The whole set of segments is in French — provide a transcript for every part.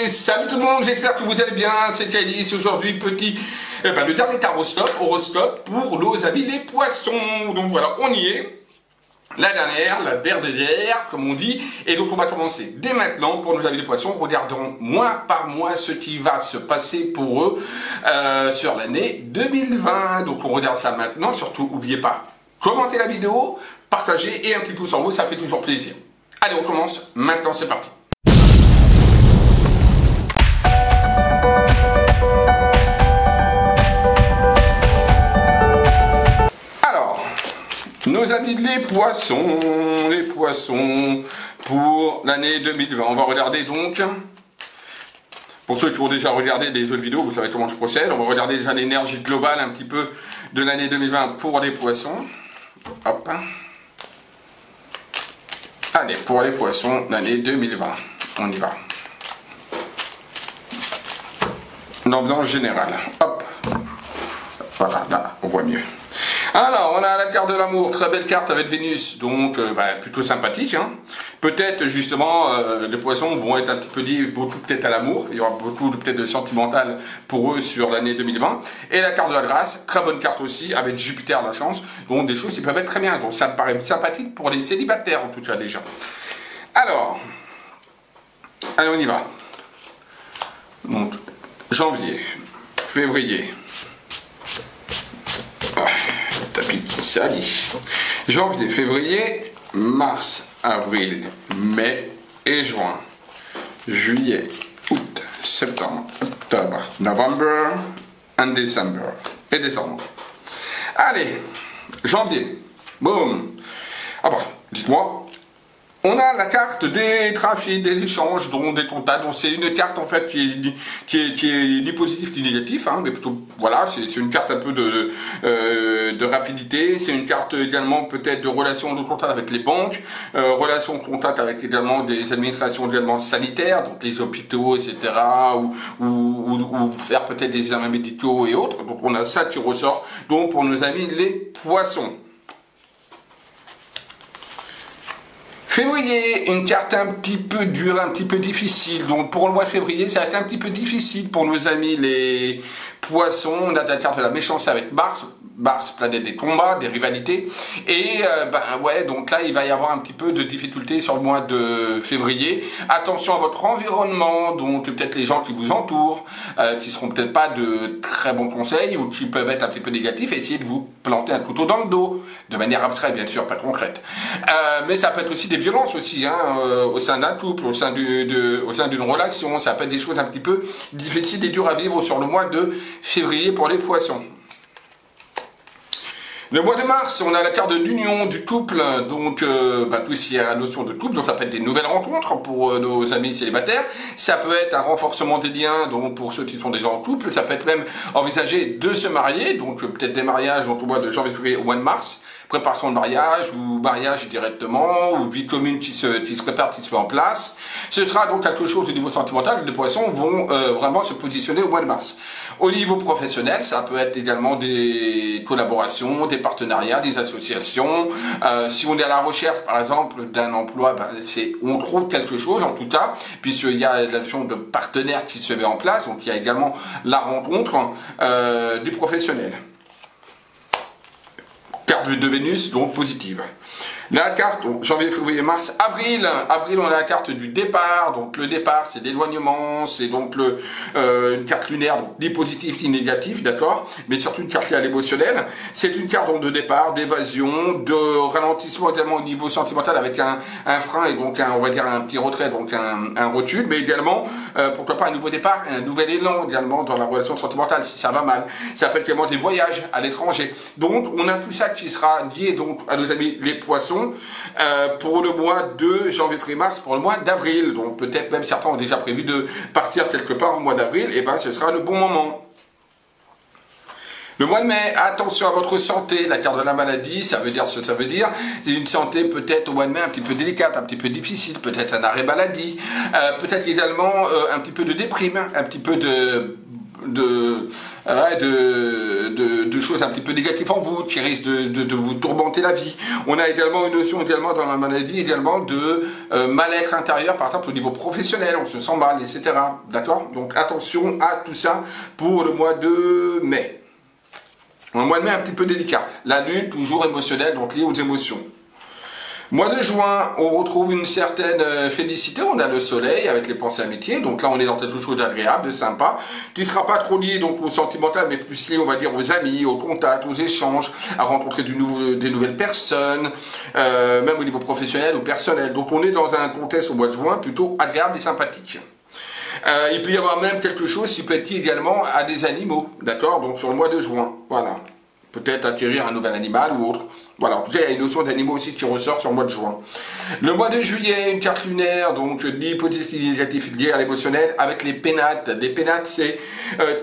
Salut tout le monde, j'espère que vous allez bien, c'est Kailis. Aujourd'hui le dernier horoscope pour nos amis les poissons. Donc voilà, on y est. La dernière, comme on dit. Et donc on va commencer dès maintenant pour nos amis les poissons. Regardons mois par mois ce qui va se passer pour eux sur l'année 2020. Donc on regarde ça maintenant. Surtout, n'oubliez pas, commentez la vidéo, partagez et un petit pouce en haut, ça fait toujours plaisir. Allez, on commence maintenant, c'est parti. Nos amis les poissons pour l'année 2020. On va regarder donc, pour ceux qui ont déjà regardé des autres vidéos, vous savez comment je procède. On va regarder déjà l'énergie globale un petit peu de l'année 2020 pour les poissons. Hop. Allez, pour les poissons, l'année 2020. On y va. L'ambiance générale. Hop. Voilà, là, on voit mieux. Alors, on a la carte de l'amour, très belle carte avec Vénus, donc plutôt sympathique. Hein. Peut-être justement, les poissons vont être un petit peu dit, beaucoup peut-être à l'amour, il y aura beaucoup peut-être de sentimental pour eux sur l'année 2020. Et la carte de la grâce, très bonne carte aussi, avec Jupiter, la chance, donc des choses qui peuvent être très bien. Donc ça me paraît sympathique pour les célibataires en tout cas déjà. Alors, allez on y va. Donc, janvier, février. Tapis qui salit. Janvier, février, mars, avril, mai et juin. Juillet, août, septembre, octobre, novembre et décembre. Allez, janvier. Boum. Ah bah, dites-moi. On a la carte des trafics, des échanges, dont des contacts. Donc c'est une carte en fait qui est ni positif ni négatif, hein, mais plutôt voilà, c'est une carte un peu de rapidité. C'est une carte également peut-être de relations de contact avec les banques, relations de contact avec également des administrations également sanitaires, donc les hôpitaux, etc. ou faire peut-être des examens médicaux et autres. Donc on a ça qui ressort. Donc pour nos amis les poissons. Février, une carte un petit peu dure, un petit peu difficile. Donc pour le mois de février, ça va être un petit peu difficile pour nos amis les poissons. On a la carte de la méchanceté avec Mars, planète des combats, des rivalités. Et ouais, donc là, il va y avoir un petit peu de difficultés sur le mois de février. Attention à votre environnement, donc peut-être les gens qui vous entourent, qui seront peut-être pas de très bons conseils ou qui peuvent être un petit peu négatifs. Essayez de vous planter un couteau dans le dos, de manière abstraite, bien sûr, pas concrète. Mais ça peut être aussi des violences aussi, hein, au sein d'un couple, au sein d'une relation. Ça peut être des choses un petit peu difficiles et dures à vivre sur le mois de février pour les poissons. Le mois de mars, on a la carte de l'union, du couple, donc tout ce qui est la notion de couple, donc ça peut être des nouvelles rencontres pour nos amis célibataires, ça peut être un renforcement des liens, donc pour ceux qui sont déjà en couple, ça peut être même envisager de se marier, donc peut-être des mariages donc, au mois de janvier, février, au mois de mars, préparation de mariage ou mariage directement, ou vie commune qui se prépare, qui se met en place. Ce sera donc quelque chose au niveau sentimental, les poissons vont vraiment se positionner au mois de mars. Au niveau professionnel, ça peut être également des collaborations, des partenariats, des associations. Si on est à la recherche, par exemple, d'un emploi, on trouve quelque chose, en tout cas, puisqu'il y a la notion de partenaire qui se met en place, donc il y a également la rencontre du professionnel. Carte de Vénus, donc positive. La carte, donc, janvier, février, mars, avril, on a la carte du départ, donc le départ c'est l'éloignement, c'est donc une carte lunaire, donc ni positif ni négatif, d'accord, mais surtout une carte liée à l'émotionnel. C'est une carte donc, de départ, d'évasion, de ralentissement également au niveau sentimental avec un frein et donc on va dire un petit retrait, donc un recul, mais également, pourquoi pas un nouveau départ, un nouvel élan également dans la relation sentimentale si ça va mal. Ça peut être également des voyages à l'étranger. Donc on a tout ça qui sera lié donc à nos amis les poissons. Pour le mois de janvier, février, mars, pour le mois d'avril. Donc peut-être même certains ont déjà prévu de partir quelque part au mois d'avril, et ce sera le bon moment. Le mois de mai, attention à votre santé, la carte de la maladie, ça veut dire ce que ça veut dire. C'est une santé peut-être au mois de mai un petit peu délicate, un petit peu difficile, peut-être un arrêt maladie, peut-être également un petit peu de déprime, un petit peu de de choses un petit peu négatives en vous, qui risquent de vous tourmenter la vie. On a également une notion également dans la maladie également de mal-être intérieur, par exemple au niveau professionnel, on se sent mal, etc. D'accord? Donc attention à tout ça pour le mois de mai. Un mois de mai un petit peu délicat. La lune, toujours émotionnelle, donc liée aux émotions. Mois de juin, on retrouve une certaine félicité, on a le soleil avec les pensées amitiés, donc là on est dans quelque chose d'agréable, de sympa, qui ne sera pas trop lié donc au sentimental, mais plus lié on va dire aux amis, aux contacts, aux échanges, à rencontrer des nouvelles personnes, même au niveau professionnel ou personnel. Donc on est dans un contexte au mois de juin plutôt agréable et sympathique. Il peut y avoir même quelque chose qui peut être lié également à des animaux, d'accord, donc sur le mois de juin, voilà. Peut-être acquérir un nouvel animal ou autre. Voilà, en tout cas, il y a une notion d'animaux aussi qui ressort sur le mois de juin. Le mois de juillet, une carte lunaire, donc l'hypothèse négative liée à l'émotionnel, avec les pénates. Les pénates, c'est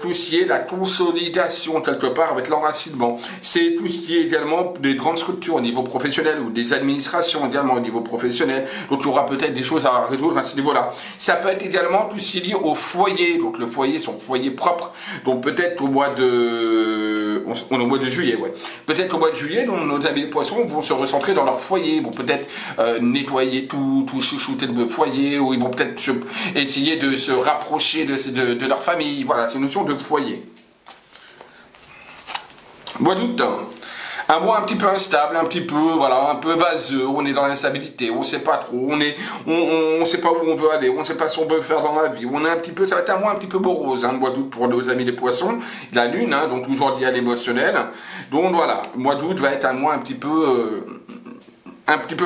tout ce qui est la consolidation, quelque part, avec l'enracinement. C'est tout ce qui est également des grandes structures au niveau professionnel ou des administrations également au niveau professionnel. Donc, il y aura peut-être des choses à résoudre à ce niveau-là. Ça peut être également tout ce qui est lié au foyer. Donc, le foyer, son foyer propre. Donc, peut-être au mois de... On est au mois de juillet, ouais. Peut-être au mois de juillet, donc, nos amis les poissons vont se recentrer dans leur foyer, ils vont peut-être nettoyer tout chouchouter le foyer, ou ils vont peut-être essayer de se rapprocher de leur famille. Voilà, c'est une notion de foyer. Mois d'août, un mois un petit peu instable, un petit peu, voilà, un peu vaseux, on est dans l'instabilité, on ne sait pas trop, on sait pas où on veut aller, on ne sait pas ce qu'on veut faire dans la vie, on est un petit peu, ça va être un mois un petit peu morose, hein, le mois d'août pour nos amis les poissons, la lune, hein, donc toujours lié à l'émotionnel, donc voilà, le mois d'août va être un mois un petit peu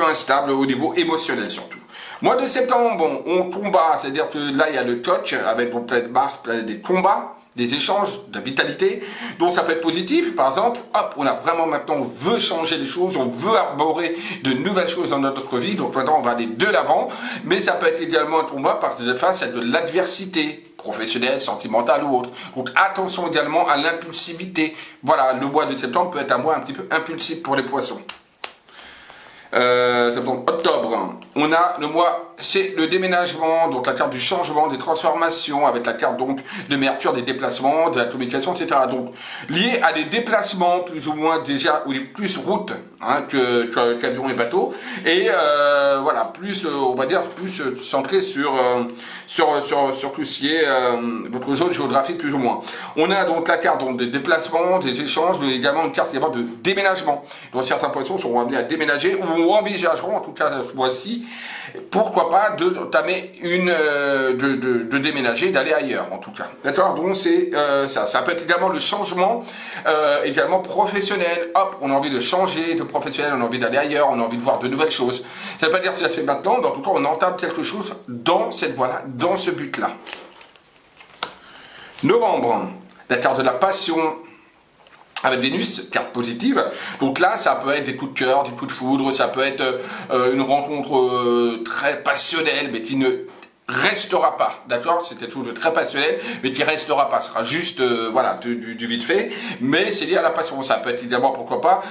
instable au niveau émotionnel surtout. Mois de septembre, bon, on combat, c'est-à-dire que là il y a le touch avec donc planète Mars, planète des combats, des échanges, de la vitalité, donc ça peut être positif, par exemple, hop, on a vraiment maintenant, on veut changer les choses, on veut arborer de nouvelles choses dans notre vie, donc maintenant on va aller de l'avant, mais ça peut être également un combat parce que face à de l'adversité, professionnelle, sentimentale ou autre. Donc attention également à l'impulsivité. Voilà, le mois de septembre peut être un mois un petit peu impulsif pour les poissons. Septembre, octobre, on a le mois, c'est le déménagement, donc la carte du changement, des transformations, avec la carte donc de Mercure, des déplacements, de la communication, etc. Donc lié à des déplacements plus ou moins déjà, ou plus routes hein, qu'avions et bateaux, et voilà, plus, on va dire, plus centré sur tout ce qui est votre zone géographique plus ou moins. On a donc la carte donc, des déplacements, des échanges, mais également une carte également de déménagement. Donc certains poissons seront amenés à déménager ou envisageront, en tout cas ce mois-ci, pourquoi pas d'entamer de déménager, d'aller ailleurs en tout cas. D'accord? Donc c'est ça. Ça peut être également le changement également professionnel. Hop, on a envie de changer de professionnel, on a envie d'aller ailleurs, on a envie de voir de nouvelles choses. Ça ne veut pas dire que ça se fait maintenant, mais en tout cas on entame quelque chose dans cette voie-là, dans ce but-là. Novembre, la carte de la passion. Avec Vénus, carte positive, donc là ça peut être des coups de cœur, des coups de foudre, ça peut être une rencontre très passionnelle mais qui ne restera pas, d'accord? C'est quelque chose de très passionnel, mais qui restera pas. Ce sera juste, voilà, du vite fait, mais c'est lié à la passion. Ça peut être évidemment, pourquoi pas,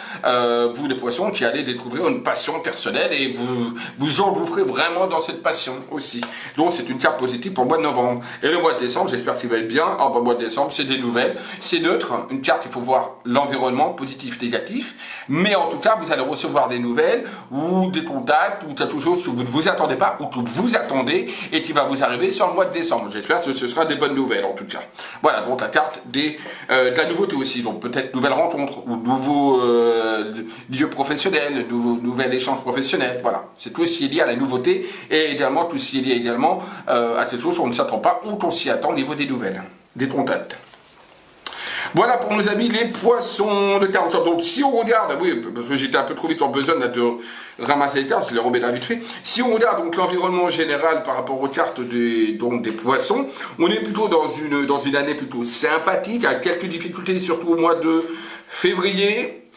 vous les poissons qui allez découvrir une passion personnelle et vous engouffrez vraiment dans cette passion aussi. Donc c'est une carte positive pour le mois de novembre. Et le mois de décembre, j'espère qu'il va être bien. Alors, le mois de décembre, c'est des nouvelles, c'est neutre. Une carte, il faut voir l'environnement, positif, négatif, mais en tout cas, vous allez recevoir des nouvelles ou des contacts ou quelque chose que vous ne vous attendez pas ou que vous attendez et qui va vous arriver sur le mois de décembre. J'espère que ce sera des bonnes nouvelles en tout cas. Voilà, donc la carte de la nouveauté aussi, donc peut-être nouvelles rencontres ou nouveaux lieux professionnels, nouvel échange professionnel. Voilà, c'est tout ce qui est lié à la nouveauté et également tout ce qui est lié également à quelque chose où on ne s'attend pas ou qu'on s'y attend au niveau des nouvelles, des contacts. Voilà pour nos amis les poissons de cartes. Donc si on regarde, oui, parce que j'étais un peu trop vite en besogne là, de ramasser les cartes, je les remets là vite fait. Si on regarde donc l'environnement général par rapport aux cartes des poissons, on est plutôt dans une année plutôt sympathique, avec quelques difficultés, surtout au mois de février,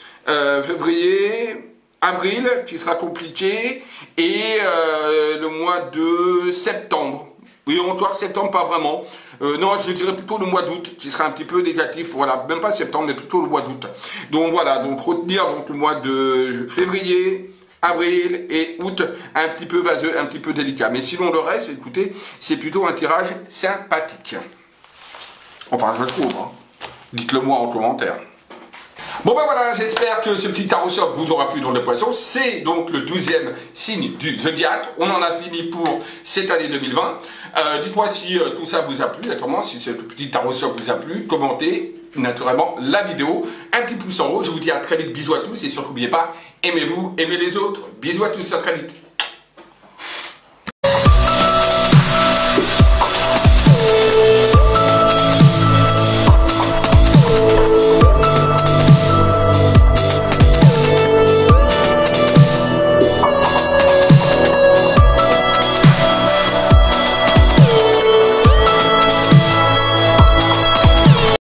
avril, qui sera compliqué, et le mois de septembre. Oui, on doit septembre, pas vraiment. Non, je dirais plutôt le mois d'août, qui sera un petit peu négatif. Voilà, même pas septembre, mais plutôt le mois d'août. Donc voilà, donc retenir donc, le mois de février, avril et août, un petit peu vaseux, un petit peu délicat. Mais sinon, le reste, écoutez, c'est plutôt un tirage sympathique. Enfin, je trouve. Hein. Dites-le moi en commentaire. Bon ben voilà, j'espère que ce petit tarot-shop vous aura plu dans le poisson. C'est donc le 12e signe du zodiaque. On en a fini pour cette année 2020. Dites-moi si tout ça vous a plu, naturellement, si ce petit tarot-shop vous a plu. Commentez naturellement la vidéo. Un petit pouce en haut. Je vous dis à très vite. Bisous à tous et surtout n'oubliez pas, aimez-vous, aimez les autres. Bisous à tous, à très vite.